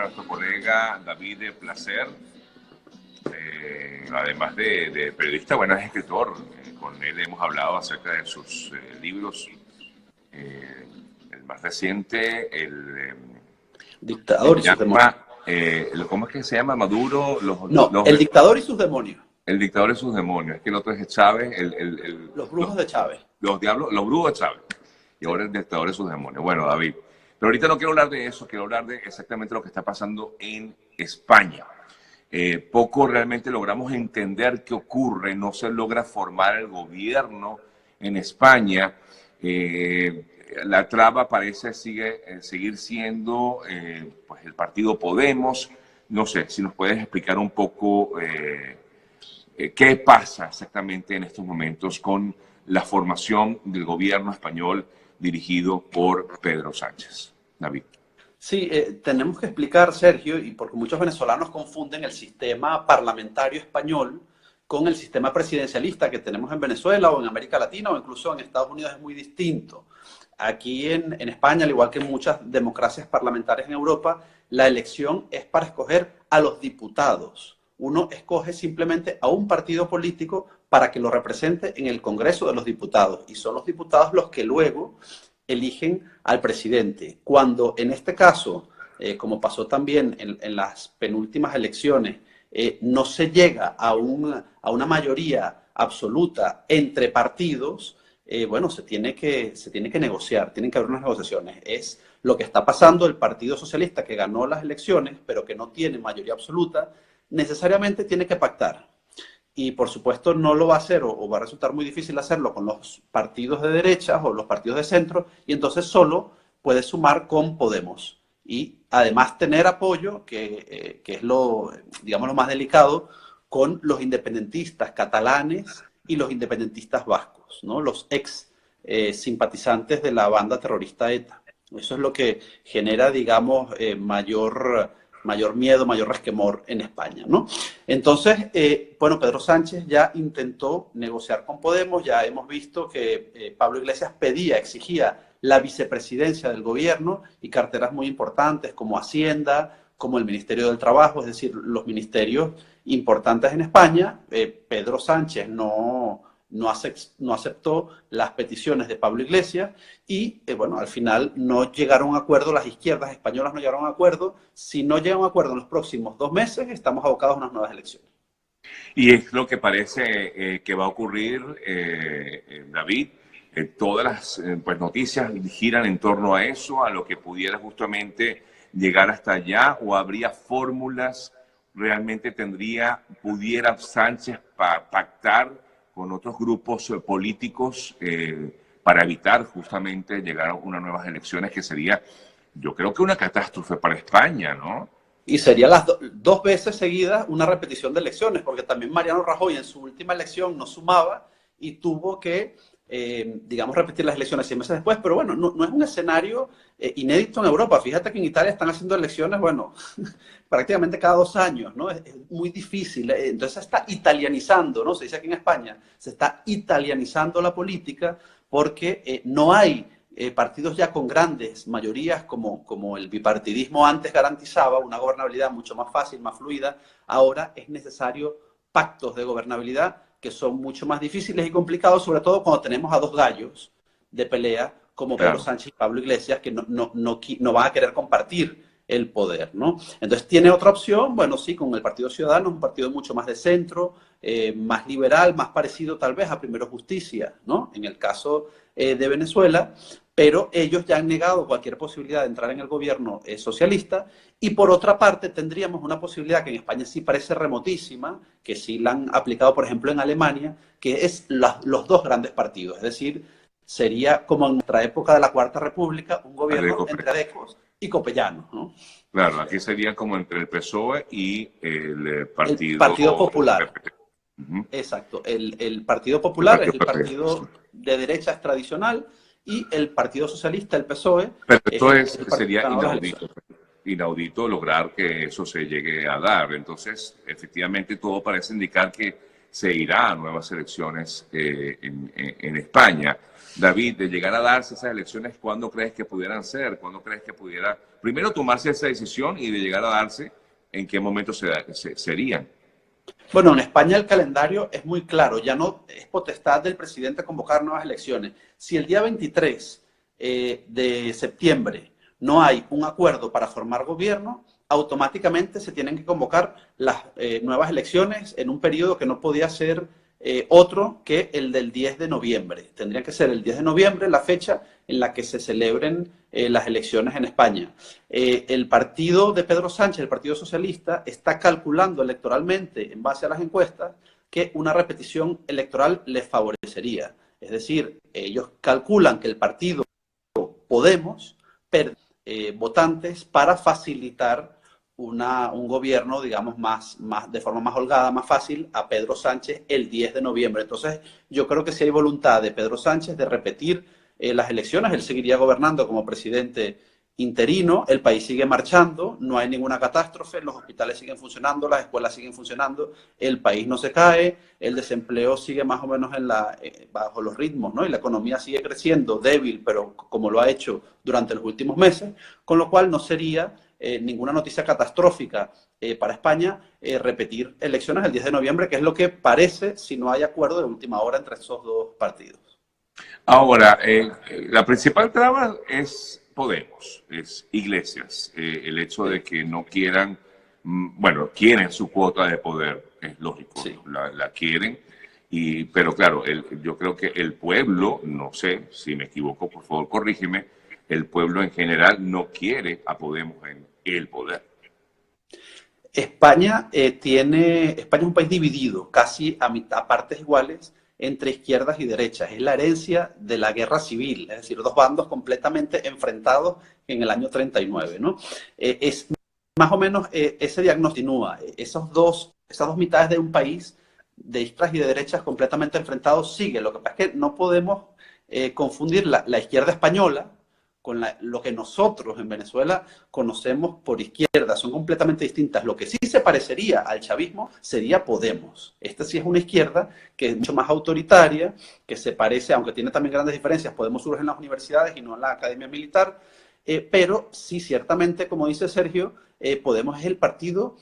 nuestro colega David Placer. Además de periodista, bueno, es escritor. Con él hemos hablado acerca de sus libros. El más reciente, el Dictador y sus demonios. ¿Cómo es que se llama? Maduro. El dictador y sus demonios. El dictador y sus demonios. Es que el otro es Chávez. Los brujos de Chávez. Los brujos de Chávez. Y ahora el dictador y sus demonios. Bueno, David. Pero ahorita no quiero hablar de eso, quiero hablar de exactamente lo que está pasando en España. Poco realmente logramos entender qué ocurre, no se logra formar el gobierno en España. La traba parece seguir siendo pues el partido Podemos. No sé si nos puedes explicar un poco qué pasa exactamente en estos momentos con la formación del gobierno español dirigido por Pedro Sánchez. David. Sí, tenemos que explicar, Sergio, y porque muchos venezolanos confunden el sistema parlamentario español con el sistema presidencialista que tenemos en Venezuela o en América Latina o incluso en Estados Unidos es muy distinto. Aquí en España, al igual que en muchas democracias parlamentarias en Europa, la elección es para escoger a los diputados. Uno escoge simplemente a un partido político para que lo represente en el Congreso de los Diputados y son los diputados los que luego eligen al presidente. Cuando en este caso, como pasó también en las penúltimas elecciones, no se llega a una mayoría absoluta entre partidos, bueno, se tiene que negociar, tienen que haber unas negociaciones. Es lo que está pasando. El Partido Socialista, que ganó las elecciones, pero que no tiene mayoría absoluta, necesariamente tiene que pactar. Y por supuesto no lo va a hacer o va a resultar muy difícil hacerlo con los partidos de derecha o los partidos de centro y entonces solo puede sumar con Podemos. Y además tener apoyo, que es digamos, lo más delicado, con los independentistas catalanes y los independentistas vascos, ¿no? Los ex simpatizantes de la banda terrorista ETA. Eso es lo que genera, digamos, mayor miedo, mayor resquemor en España, ¿no? Entonces, bueno, Pedro Sánchez ya intentó negociar con Podemos, ya hemos visto que Pablo Iglesias exigía la vicepresidencia del gobierno y carteras muy importantes como Hacienda, como el Ministerio del Trabajo, es decir, los ministerios importantes en España. Pedro Sánchez no aceptó las peticiones de Pablo Iglesias y, bueno, al final no llegaron a un acuerdo, las izquierdas españolas no llegaron a un acuerdo. Si no llegan a un acuerdo en los próximos 2 meses, estamos abocados a unas nuevas elecciones. Y es lo que parece que va a ocurrir, David. Todas las pues, noticias giran en torno a eso, a lo que pudiera justamente llegar hasta allá, o habría fórmulas, realmente pudiera Sánchez pactar con otros grupos políticos para evitar justamente llegar a unas nuevas elecciones, que sería, yo creo que una catástrofe para España, ¿no? Y sería las 2 veces seguidas una repetición de elecciones, porque también Mariano Rajoy en su última elección no sumaba y tuvo que, digamos, repetir las elecciones 100 meses después. Pero bueno, no es un escenario inédito en Europa. Fíjate que en Italia están haciendo elecciones, bueno, prácticamente cada 2 años, ¿no? Es muy difícil. Entonces se está italianizando, ¿no? Se dice aquí en España, se está italianizando la política porque no hay partidos ya con grandes mayorías como el bipartidismo antes garantizaba una gobernabilidad mucho más fácil, más fluida. Ahora es necesario pactos de gobernabilidad que son mucho más difíciles y complicados, sobre todo cuando tenemos a 2 gallos de pelea como Pedro Sánchez y Pablo Iglesias, que no van a querer compartir el poder, ¿no? Entonces tiene otra opción, bueno, sí, con el Partido Ciudadano, un partido mucho más de centro, más liberal, más parecido tal vez a Primero Justicia, ¿no? En el caso de Venezuela, pero ellos ya han negado cualquier posibilidad de entrar en el gobierno socialista. Y por otra parte tendríamos una posibilidad que en España sí parece remotísima, que sí la han aplicado, por ejemplo, en Alemania, que es los 2 grandes partidos, es decir, sería como en nuestra época de la Cuarta República, un gobierno entre Adecos y copellanos, ¿no? Claro, aquí sería como entre el PSOE y el Partido Popular. Exacto, el Partido Popular es el partido de derechas tradicional y el Partido Socialista, el PSOE. Pero esto sería inaudito lograr que eso se llegue a dar. Entonces, efectivamente, todo parece indicar que se irá a nuevas elecciones en España. David, de llegar a darse esas elecciones, ¿cuándo crees que pudieran ser? ¿Cuándo crees que pudiera, primero, tomarse esa decisión y de llegar a darse, en qué momento serían? Bueno, en España el calendario es muy claro, ya no es potestad del presidente convocar nuevas elecciones. Si el día 23 de septiembre no hay un acuerdo para formar gobierno, automáticamente se tienen que convocar las nuevas elecciones en un periodo que no podía ser otro que el del 10 de noviembre. Tendría que ser el 10 de noviembre la fecha en la que se celebren las elecciones en España. El partido de Pedro Sánchez, el Partido Socialista, está calculando electoralmente, en base a las encuestas, que una repetición electoral les favorecería. Es decir, ellos calculan que el partido Podemos perder votantes para facilitar un gobierno, digamos, de forma más holgada, más fácil, a Pedro Sánchez el 10 de noviembre. Entonces, yo creo que si hay voluntad de Pedro Sánchez de repetir las elecciones, él seguiría gobernando como presidente interino, el país sigue marchando, no hay ninguna catástrofe, los hospitales siguen funcionando, las escuelas siguen funcionando, el país no se cae, el desempleo sigue más o menos bajo los ritmos, ¿no? Y la economía sigue creciendo, débil, pero como lo ha hecho durante los últimos meses, con lo cual no sería ninguna noticia catastrófica para España repetir elecciones el 10 de noviembre, que es lo que parece si no hay acuerdo de última hora entre esos dos partidos. Ahora, la principal traba es Podemos, es Iglesias. El hecho de que no quieran, bueno, quieren su cuota de poder, es lógico, Sí. la quieren, pero claro, yo creo que el pueblo, no sé si me equivoco, por favor corrígeme, el pueblo en general no quiere a Podemos en el poder. España España es un país dividido, casi a partes iguales, entre izquierdas y derechas. Es la herencia de la guerra civil, es decir, dos bandos completamente enfrentados en el año 39, ¿no? Es más o menos ese diagnóstico, esas dos mitades de un país de izquierdas y de derechas completamente enfrentados sigue. Lo que pasa es que no podemos confundir la izquierda española con lo que nosotros en Venezuela conocemos por izquierda, son completamente distintas. Lo que sí se parecería al chavismo sería Podemos. Esta sí es una izquierda que es mucho más autoritaria, que se parece, aunque tiene también grandes diferencias, Podemos surge en las universidades y no en la academia militar, pero sí, ciertamente, como dice Sergio, Podemos es el partido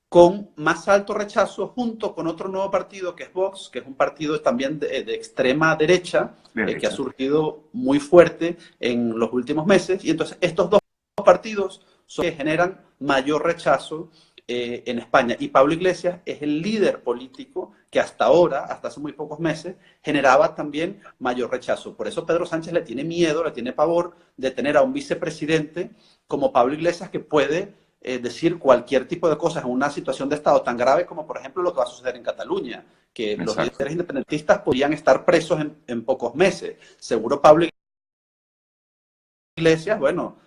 con más alto rechazo, junto con otro nuevo partido que es Vox, que es un partido también de extrema derecha, que ha surgido muy fuerte en los últimos meses. Y entonces estos dos partidos son los que generan mayor rechazo en España. Y Pablo Iglesias es el líder político que hasta ahora, hasta hace muy pocos meses, generaba también mayor rechazo. Por eso Pedro Sánchez le tiene miedo, le tiene pavor de tener a un vicepresidente como Pablo Iglesias que puede decir cualquier tipo de cosas en una situación de Estado tan grave como, por ejemplo, lo que va a suceder en Cataluña, que Exacto. Los líderes independentistas podrían estar presos en pocos meses. Seguro Pablo Iglesias, bueno,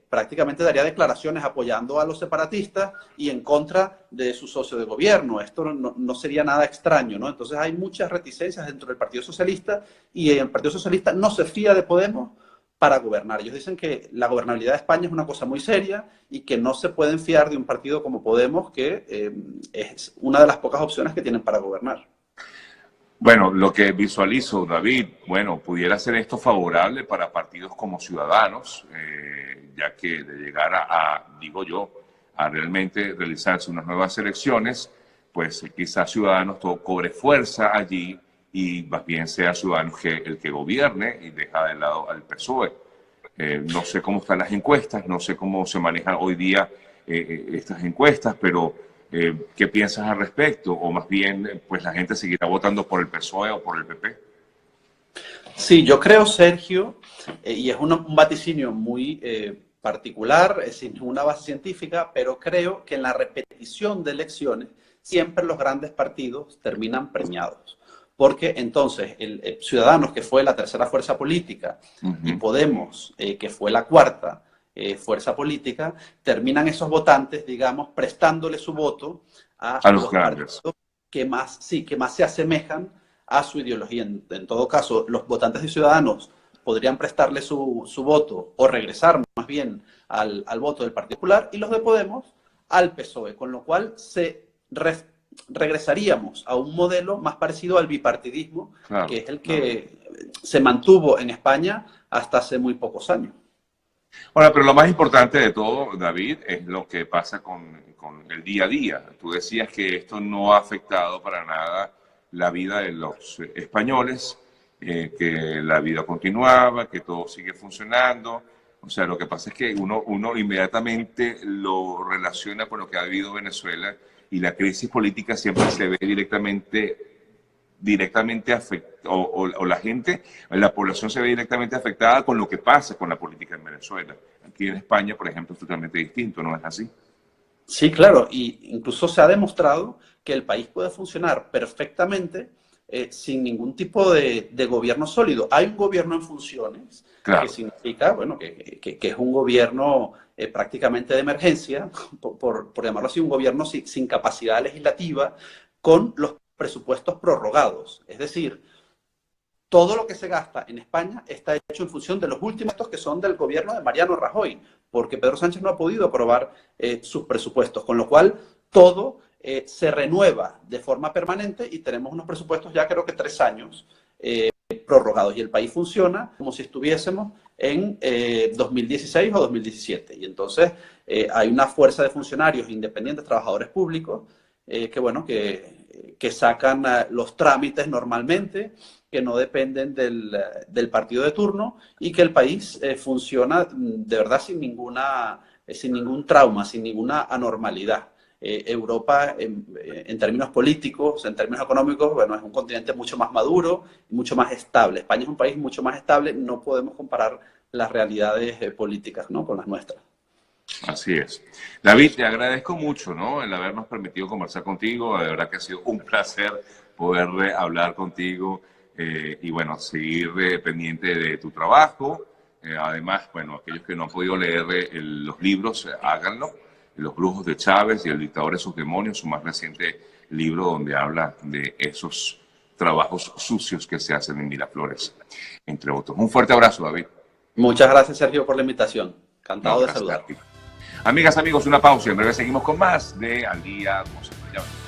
prácticamente daría declaraciones apoyando a los separatistas y en contra de su socio de gobierno. Esto no sería nada extraño, ¿no? Entonces hay muchas reticencias dentro del Partido Socialista y el Partido Socialista no se fía de Podemos para gobernar. Ellos dicen que la gobernabilidad de España es una cosa muy seria y que no se pueden fiar de un partido como Podemos, que es una de las pocas opciones que tienen para gobernar. Bueno, lo que visualizo, David, bueno, pudiera ser esto favorable para partidos como Ciudadanos, ya que de llegar digo yo, a realmente realizarse unas nuevas elecciones, pues quizás Ciudadanos cobre fuerza allí y más bien sea Ciudadanos el que gobierne y deja de lado al PSOE. No sé cómo están las encuestas, no sé cómo se manejan hoy día estas encuestas, pero ¿qué piensas al respecto? O más bien, pues la gente seguirá votando por el PSOE o por el PP. Sí, yo creo, Sergio, y es un vaticinio muy particular, sin ninguna base científica, pero creo que en la repetición de elecciones siempre los grandes partidos terminan premiados. Porque entonces Ciudadanos, que fue la tercera fuerza política, y Podemos, que fue la cuarta fuerza política, terminan esos votantes, digamos, prestándole su voto a los los grandes partidos que más se asemejan a su ideología. En todo caso, los votantes de Ciudadanos podrían prestarle su voto o regresar más bien al voto del Partido Popular y los de Podemos al PSOE, con lo cual se regresaríamos a un modelo más parecido al bipartidismo, Claro, que es el claro. que se mantuvo en España hasta hace muy pocos años. Ahora, pero lo más importante de todo, David, es lo que pasa con el día a día. Tú decías que esto no ha afectado para nada la vida de los españoles, que la vida continuaba, que todo sigue funcionando. O sea, lo que pasa es que uno inmediatamente lo relaciona con lo que ha vivido Venezuela y la crisis política siempre se ve directamente afectada, o la gente, la población se ve directamente afectada con lo que pasa con la política en Venezuela. Aquí en España, por ejemplo, es totalmente distinto, ¿no es así? Sí, claro, y incluso se ha demostrado que el país puede funcionar perfectamente sin ningún tipo de gobierno sólido. Hay un gobierno en funciones, que Claro, significa, bueno, que es un gobierno prácticamente de emergencia, por llamarlo así, un gobierno sin capacidad legislativa, con los presupuestos prorrogados. Es decir, todo lo que se gasta en España está hecho en función de los últimos que son del gobierno de Mariano Rajoy, porque Pedro Sánchez no ha podido aprobar sus presupuestos, con lo cual todo se renueva de forma permanente y tenemos unos presupuestos ya creo que 3 años prorrogados y el país funciona como si estuviésemos en 2016 o 2017. Y entonces hay una fuerza de funcionarios independientes, trabajadores públicos, que bueno, que sacan los trámites normalmente, que no dependen del partido de turno y que el país funciona de verdad sin ningún trauma, sin ninguna anormalidad. Europa, en términos políticos, en términos económicos, bueno, es un continente mucho más maduro y mucho más estable. España es un país mucho más estable, no podemos comparar las realidades políticas, ¿no?, con las nuestras. así es. David, te agradezco mucho, ¿no?, el habernos permitido conversar contigo. De verdad que ha sido un placer poder hablar contigo y, bueno, seguir pendiente de tu trabajo. Además, bueno, aquellos que no han podido leer los libros, háganlo. Los brujos de Chávez y el dictador de sus demonios, su más reciente libro donde habla de esos trabajos sucios que se hacen en Miraflores, entre otros. Un fuerte abrazo, David. Muchas gracias, Sergio, por la invitación. No, Encantado de gracias a saludar. ti. Amigas, amigos, una pausa. En breve seguimos con más de Al Día con Sergio Llamas.